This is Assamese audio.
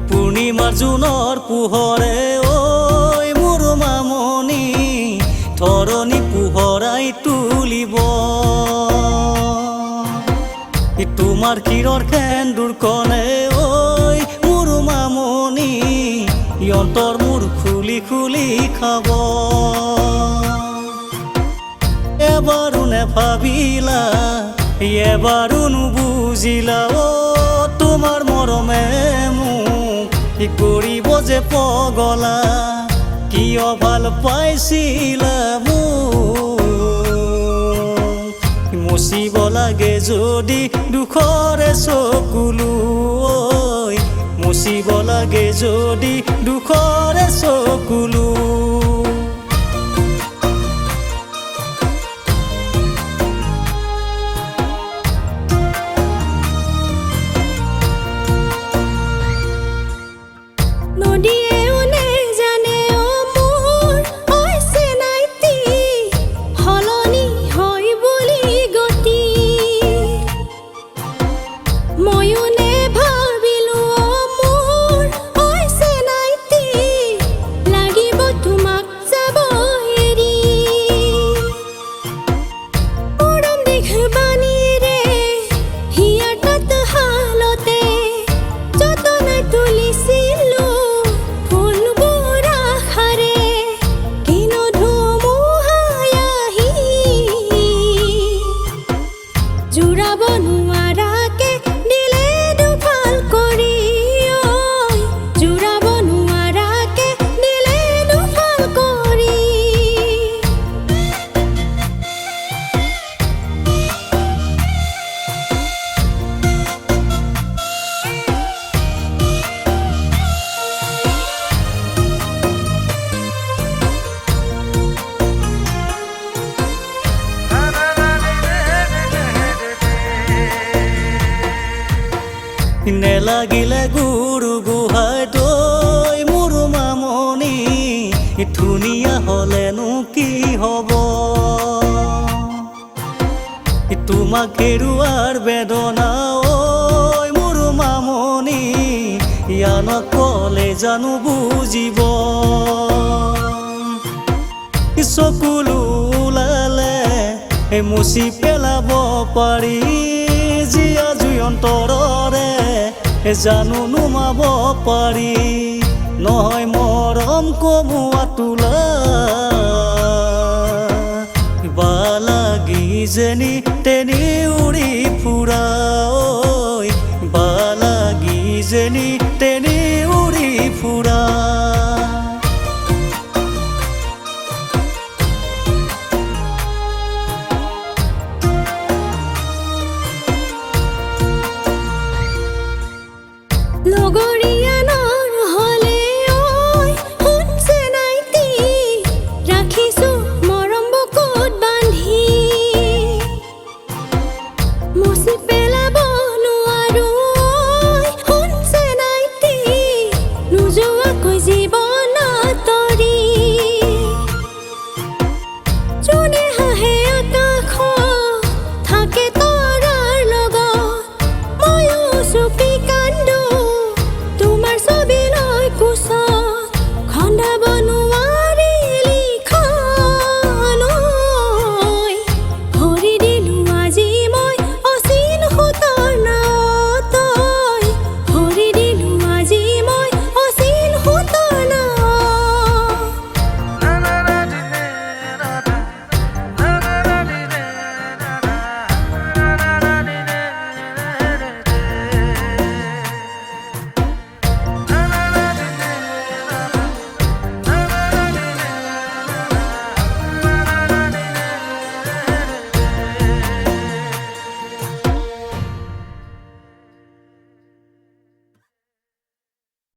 পূৰ্ণিমাৰ জোনৰ পোহৰে ঐ মোৰ মামনি ধৰণী পোহৰাই তুলিব তোমাৰ ক্ষীৰৰ সেন্দুৰ কণে ঐ মোৰ মামনি অন্তৰ মোৰ খুলি খুলি খাব এবাৰো নেভাবিলা এবাৰো নুবুজিলা তোমাৰ মৰমে মোক কৰিব যে পগলা কিয় ভাল পাইছিলা মোক মুচিব লাগে যদি দুখৰে চকুলো মুচিব লাগে যদি দুখৰে চকুলো নেলাগিলে গুৰু গোহাঁই তই মোৰ মামনি ধুনীয়া হলেনো কি হব তোমাক হেৰুৱাৰ বেদনা ঐ মোৰ মামনি ইয়ানক কলে জানো বুজিব চকুলো ওলালে মুচি পেলাব পাৰি জীয়া জুই অন্তৰৰে জানো নুমাব পাৰি নহয় মৰম কমুৱা তোলা বা লাগি যেনি তেনি